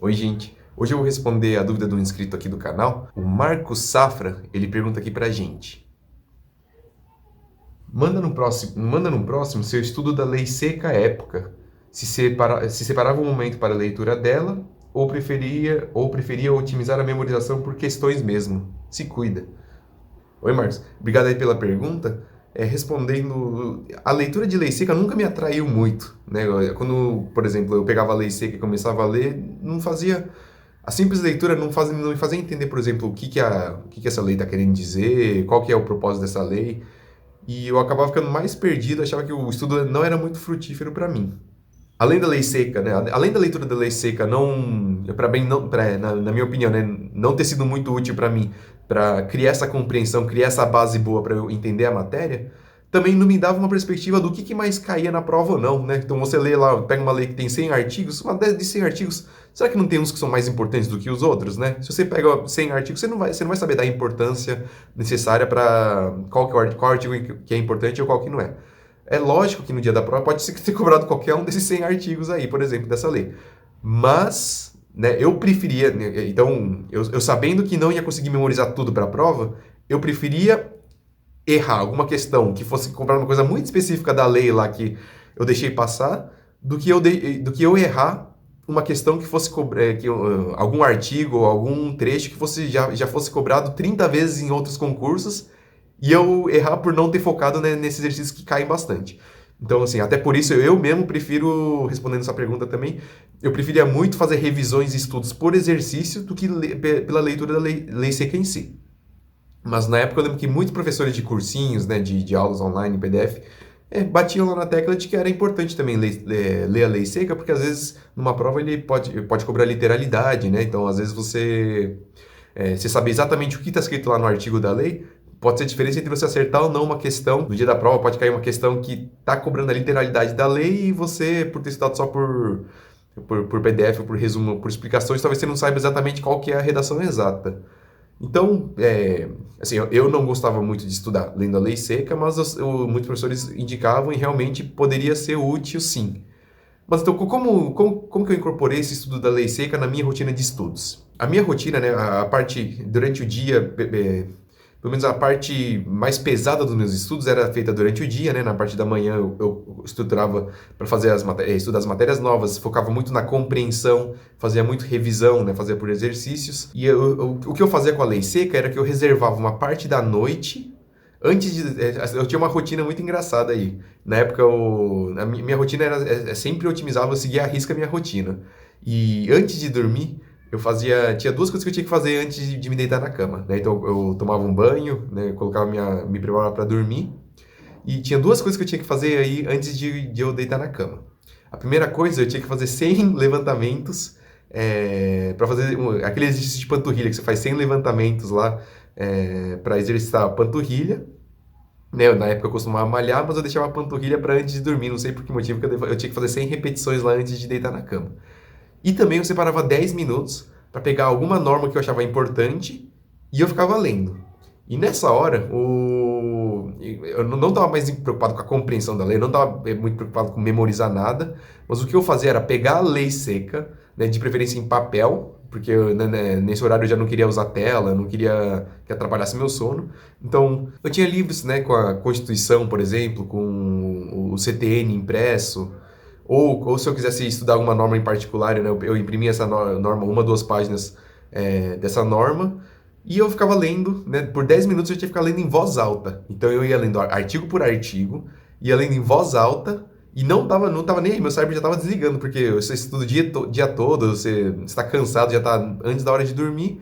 Oi, gente. Hoje eu vou responder a dúvida do inscrito aqui do canal. O Marcos Safra, ele pergunta aqui pra gente. Manda no próximo seu estudo da lei seca à época. Se separava um momento para a leitura dela ou preferia otimizar a memorização por questões mesmo. Se cuida. Oi, Marcos. Obrigado aí pela pergunta. Respondendo, a leitura de lei seca nunca me atraiu muito, né? Quando, por exemplo, eu pegava a lei seca e começava a ler, não fazia. A simples leitura não me fazia entender, por exemplo, o que essa lei está querendo dizer, qual que é o propósito dessa lei. E eu acabava ficando mais perdido, achava que o estudo não era muito frutífero para mim. Além da lei seca, né? Além da leitura da lei seca não, para bem não, na minha opinião, né, não ter sido muito útil para mim, para criar essa compreensão, criar essa base boa para eu entender a matéria, também não me dava uma perspectiva do que mais caía na prova ou não, né? Então você lê lá, pega uma lei que tem 100 artigos, uma de 100 artigos, será que não tem uns que são mais importantes do que os outros, né? Se você pega 100 artigos, você não vai saber dar a importância necessária para qual artigo que é importante ou qual que não é. É lógico que no dia da prova pode ser que tenha cobrado qualquer um desses 100 artigos aí, por exemplo, dessa lei. Mas, né, eu preferia, né, então, eu sabendo que não ia conseguir memorizar tudo para a prova, eu preferia errar alguma questão que fosse cobrar uma coisa muito específica da lei lá que eu deixei passar, do que eu errar uma questão que fosse algum artigo ou algum trecho que já fosse cobrado 30 vezes em outros concursos e eu errar por não ter focado, né, nesses exercícios que caem bastante. Então, assim, até por isso eu mesmo prefiro, respondendo essa pergunta também, eu preferia muito fazer revisões e estudos por exercício do que pela leitura da lei seca em si. Mas na época eu lembro que muitos professores de cursinhos, né, de aulas online, PDF, batiam lá na tecla de que era importante também ler a lei seca, porque às vezes numa prova ele pode cobrar literalidade, né? Então, às vezes você saber exatamente o que está escrito lá no artigo da lei, pode ser a diferença entre você acertar ou não uma questão. No dia da prova pode cair uma questão que está cobrando a literalidade da lei e você, por ter estudado só por PDF, por resumo, por explicações, talvez você não saiba exatamente qual que é a redação exata. Então, assim, eu não gostava muito de estudar lendo a lei seca, mas muitos professores indicavam e realmente poderia ser útil, sim. Mas então, como que eu incorporei esse estudo da lei seca na minha rotina de estudos? A minha rotina, né, a parte durante o dia, pelo menos a parte mais pesada dos meus estudos era feita durante o dia, né? Na parte da manhã eu estruturava para fazer estudar as matérias novas, focava muito na compreensão, fazia muito revisão, né? Fazia por exercícios. E o que eu fazia com a lei seca era que eu reservava uma parte da noite antes de. Eu tinha uma rotina muito engraçada aí. Na época, a minha rotina era sempre otimizava, eu seguia à risca a minha rotina. E antes de dormir, tinha duas coisas que eu tinha que fazer antes de me deitar na cama, né? Então eu tomava um banho, né? Me preparava para dormir. E tinha duas coisas que eu tinha que fazer aí antes de eu deitar na cama. A primeira coisa, eu tinha que fazer 100 levantamentos para fazer aquele exercício de panturrilha, que você faz 100 levantamentos lá para exercitar a panturrilha. Né, na época eu costumava malhar, mas eu deixava a panturrilha para antes de dormir, não sei por que motivo, que eu tinha que fazer 100 repetições lá antes de deitar na cama. E também eu separava 10 minutos para pegar alguma norma que eu achava importante e eu ficava lendo. E nessa hora, eu não estava mais preocupado com a compreensão da lei, eu não estava muito preocupado com memorizar nada, mas o que eu fazia era pegar a lei seca, né, de preferência em papel, porque nesse horário eu já não queria usar tela, não queria que atrapalhasse meu sono. Então, eu tinha livros, né, com a Constituição, por exemplo, com o CTN impresso, ou se eu quisesse estudar alguma norma em particular, né, eu imprimia essa norma, uma, duas páginas dessa norma, e eu ficava lendo, né, por 10 minutos eu tinha que ficar lendo em voz alta. Então eu ia lendo artigo por artigo, ia lendo em voz alta, e não tava nem aí, meu cérebro já estava desligando, porque você estuda o dia todo, você está cansado, já está antes da hora de dormir,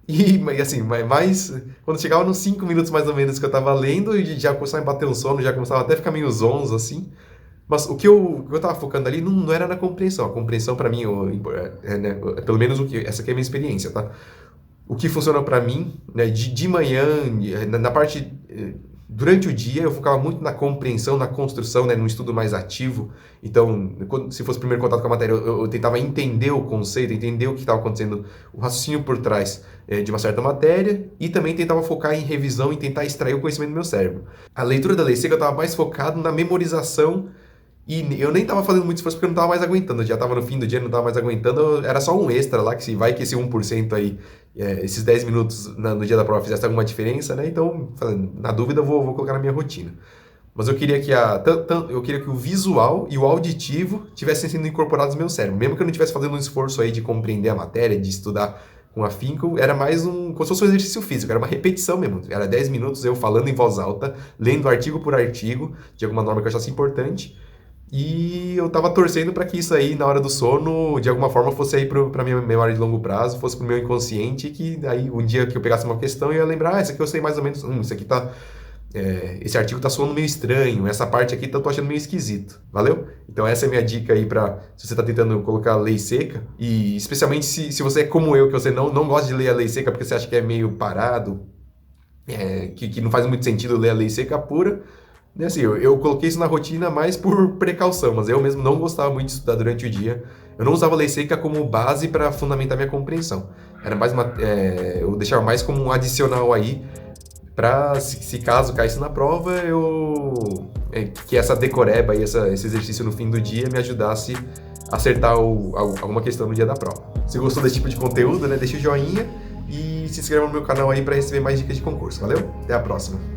e assim, mas quando chegava nos 5 minutos mais ou menos que eu estava lendo, já começava a bater um sono, já começava até a ficar meio zonzo, assim. Mas o que eu tava focando ali não era na compreensão. A compreensão para mim, né, pelo menos essa aqui é a minha experiência, tá? O que funcionou para mim, né, de manhã, na parte durante o dia eu focava muito na compreensão, na construção, né, num estudo mais ativo. Então, se fosse o primeiro contato com a matéria, eu tentava entender o conceito, entender o que estava acontecendo, o raciocínio por trás de uma certa matéria, e também tentava focar em revisão e tentar extrair o conhecimento do meu cérebro. A leitura da lei seca eu estava mais focado na memorização E eu nem tava fazendo muito esforço porque eu não tava mais aguentando. Eu já tava no fim do dia, não tava mais aguentando. Era só um extra lá, que se vai que esse 1% aí, esses 10 minutos no dia da prova fizesse alguma diferença, né? Então, na dúvida, eu vou colocar na minha rotina. Mas eu queria que eu queria que o visual e o auditivo tivessem sendo incorporados no meu cérebro. Mesmo que eu não estivesse fazendo um esforço aí de compreender a matéria, de estudar com afinco, era mais como se fosse um exercício físico, era uma repetição mesmo. Era 10 minutos eu falando em voz alta, lendo artigo por artigo, de alguma norma que eu achasse importante. E eu tava torcendo para que isso aí, na hora do sono, de alguma forma fosse aí pra minha memória de longo prazo, fosse pro meu inconsciente, que aí um dia que eu pegasse uma questão eu ia lembrar, isso aqui eu sei mais ou menos, isso aqui tá esse artigo tá soando meio estranho, essa parte aqui eu tô achando meio esquisito, valeu? Então essa é a minha dica aí para se você tá tentando colocar lei seca, e especialmente se você é como eu, que você não gosta de ler a lei seca porque você acha que é meio parado, que não faz muito sentido ler a lei seca pura, né? Assim, eu coloquei isso na rotina mais por precaução, mas eu mesmo não gostava muito de estudar durante o dia. Eu não usava a lei seca como base para fundamentar minha compreensão. Era mais eu deixava mais como um adicional aí, para se caso caísse na prova, que essa decoreba e esse exercício no fim do dia me ajudasse a acertar alguma questão no dia da prova. Se gostou desse tipo de conteúdo, né, deixa o joinha e se inscreva no meu canal aí para receber mais dicas de concurso. Valeu? Até a próxima!